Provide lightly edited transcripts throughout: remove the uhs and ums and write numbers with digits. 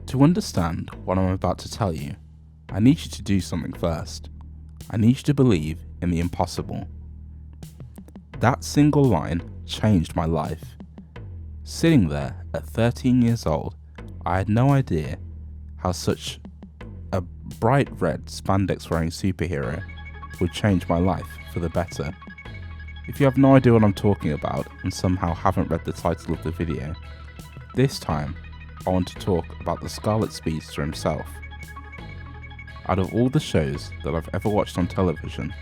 To understand what I'm about to tell you, I need you to do something first. I need you to believe in the impossible. That single line changed my life. Sitting there at 13 years old, I had no idea how such a bright red spandex wearing superhero would change my life for the better. If you have no idea what I'm talking about and somehow haven't read the title of the video, this time I want to talk about the Scarlet Speedster himself. Out of all the shows that I've ever watched on television,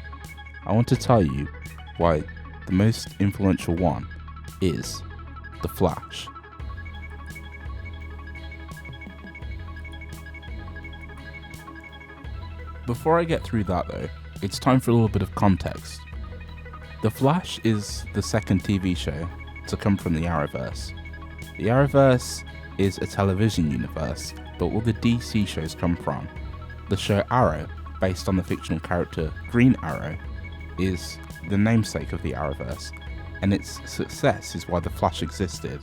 I want to tell you why the most influential one is The Flash. Before I get through that though, it's time for a little bit of context. The Flash is the second TV show to come from the Arrowverse. The Arrowverse is a television universe that all the DC shows come from. The show Arrow, based on the fictional character Green Arrow, is the namesake of the Arrowverse, and its success is why The Flash existed.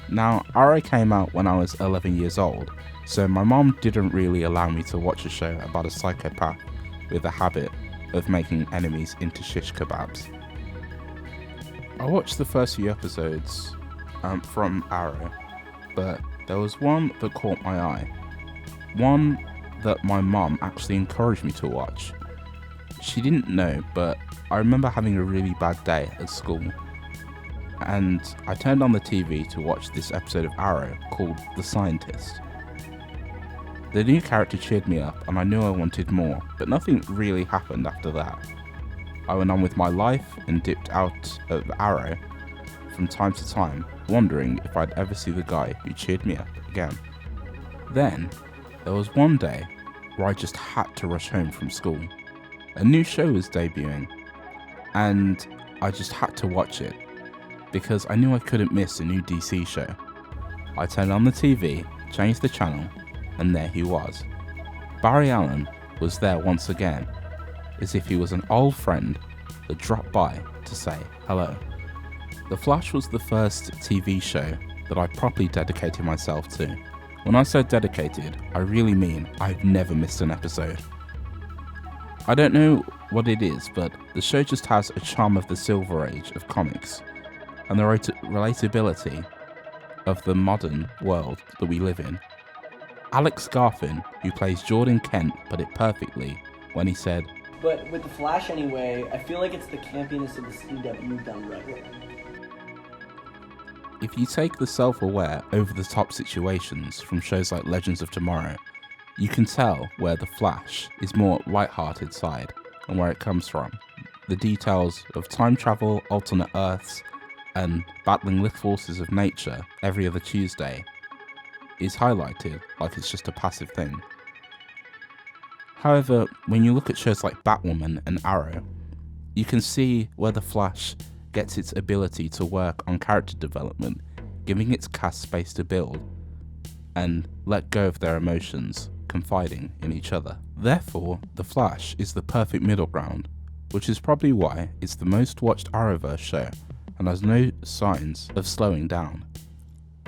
Now, Arrow came out when I was 11 years old, so my mom didn't really allow me to watch a show about a psychopath with a habit of making enemies into shish kebabs. I watched the first few episodes from Arrow, but there was one that caught my eye. One that my mom actually encouraged me to watch. She didn't know, but I remember having a really bad day at school, and I turned on the TV to watch this episode of Arrow called The Scientist. The new character cheered me up and I knew I wanted more, but nothing really happened after that. I went on with my life and dipped out of Arrow from time to time, wondering if I'd ever see the guy who cheered me up again. Then, there was one day where I just had to rush home from school. A new show was debuting, and I just had to watch it, because I knew I couldn't miss a new DC show. I turned on the TV, changed the channel, and there he was. Barry Allen was there once again, as if he was an old friend that dropped by to say hello. The Flash was the first TV show that I properly dedicated myself to. When I say dedicated, I really mean I've never missed an episode. I don't know what it is, but the show just has a charm of the Silver Age of comics, and the relatability of the modern world that we live in. Alex Garfin, who plays Jordan Kent, put it perfectly when he said, "But with The Flash anyway, I feel like it's the campiness of the CW done right. If you take the self-aware, over-the-top situations from shows like Legends of Tomorrow, you can tell where The Flash is more light-hearted side and where it comes from. The details of time travel, alternate Earths, and battling with forces of nature every other Tuesday is highlighted like it's just a passive thing. However, when you look at shows like Batwoman and Arrow, you can see where The Flash gets its ability to work on character development, giving its cast space to build and let go of their emotions, confiding in each other. Therefore, The Flash is the perfect middle ground, which is probably why it's the most watched Arrowverse show and has no signs of slowing down.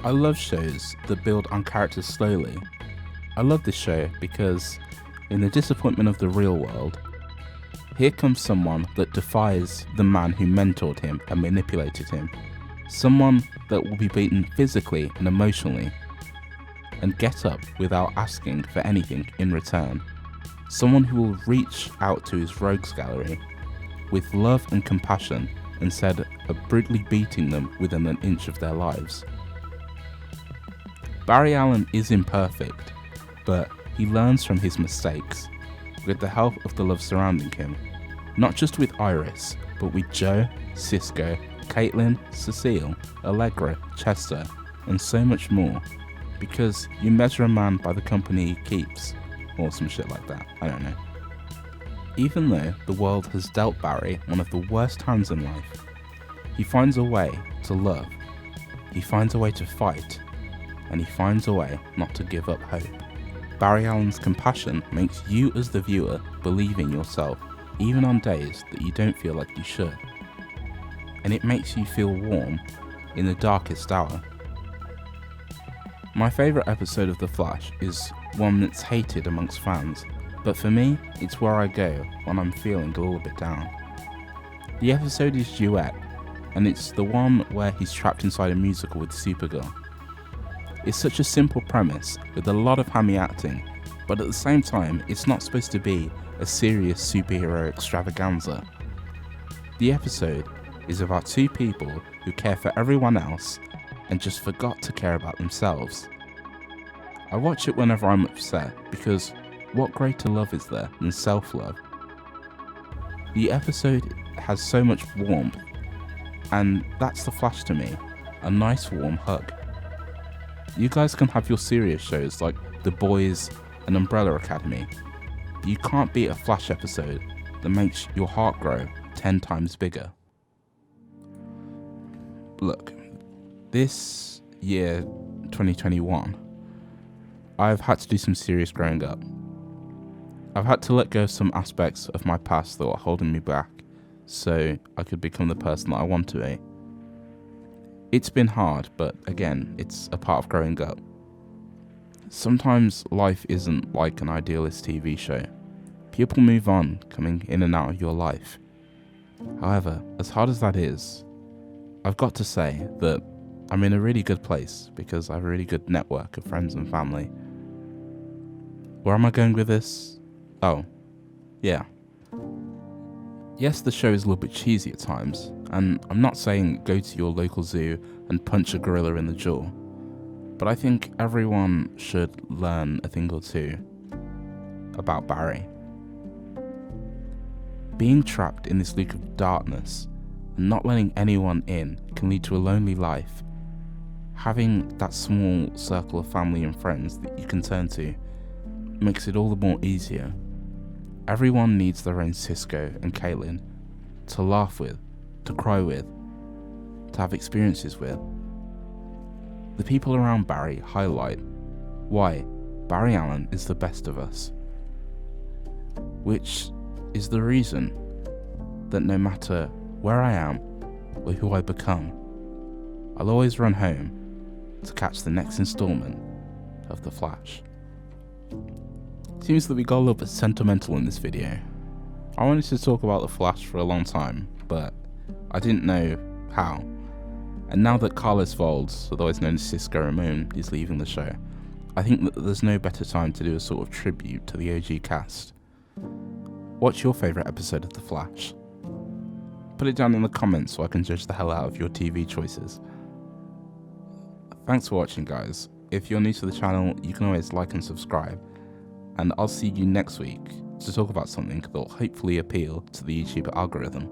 I love shows that build on characters slowly. I love this show because, in the disappointment of the real world, here comes someone that defies the man who mentored him and manipulated him. Someone that will be beaten physically and emotionally and get up without asking for anything in return. Someone who will reach out to his rogues gallery with love and compassion instead of brutally beating them within an inch of their lives. Barry Allen is imperfect, but he learns from his mistakes with the help of the love surrounding him, not just with Iris, but with Joe, Cisco, Caitlin, Cecile, Allegra, Chester, and so much more, because you measure a man by the company he keeps, or some shit like that, I don't know. Even though the world has dealt Barry one of the worst hands in life, he finds a way to love, he finds a way to fight, and he finds a way not to give up hope. Barry Allen's compassion makes you as the viewer believe in yourself, even on days that you don't feel like you should. and it makes you feel warm in the darkest hour. My favourite episode of The Flash is one that's hated amongst fans, but for me, it's where I go when I'm feeling a little bit down. The episode is Duet, and it's the one where he's trapped inside a musical with Supergirl. It's such a simple premise with a lot of hammy acting, but at the same time, it's not supposed to be a serious superhero extravaganza. The episode is about two people who care for everyone else and just forgot to care about themselves. I watch it whenever I'm upset because what greater love is there than self-love? The episode has so much warmth, and that's The Flash to me, a nice warm hug. You guys can have your serious shows like The Boys and Umbrella Academy. You can't beat a Flash episode that makes your heart grow 10 times bigger. Look, this year, 2021, I've had to do some serious growing up. I've had to let go of some aspects of my past that were holding me back so I could become the person that I want to be. It's been hard, but again, it's a part of growing up. Sometimes life isn't like an idealist TV show. People move on, coming in and out of your life. However, as hard as that is, I've got to say that I'm in a really good place because I have a really good network of friends and family. Where am I going with this? Oh, yeah. Yes, the show is a little bit cheesy at times, and I'm not saying go to your local zoo and punch a gorilla in the jaw, but I think everyone should learn a thing or two about Barry. Being trapped in this loop of darkness and not letting anyone in can lead to a lonely life. Having that small circle of family and friends that you can turn to makes it all the more easier. Everyone needs their own Cisco and Caitlin to laugh with, to cry with, to have experiences with. The people around Barry highlight why Barry Allen is the best of us, which is the reason that no matter where I am or who I become, I'll always run home to catch the next installment of The Flash. Seems that we got a little bit sentimental in this video. I wanted to talk about The Flash for a long time, but I didn't know how. And now that Carlos Valdes, otherwise known as Cisco Ramon, is leaving the show, I think that there's no better time to do a sort of tribute to the OG cast. What's your favourite episode of The Flash? Put it down in the comments so I can judge the hell out of your TV choices. Thanks for watching, guys. If you're new to the channel, you can always like and subscribe. And I'll see you next week to talk about something that will hopefully appeal to the YouTube algorithm.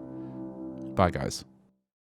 Bye, guys.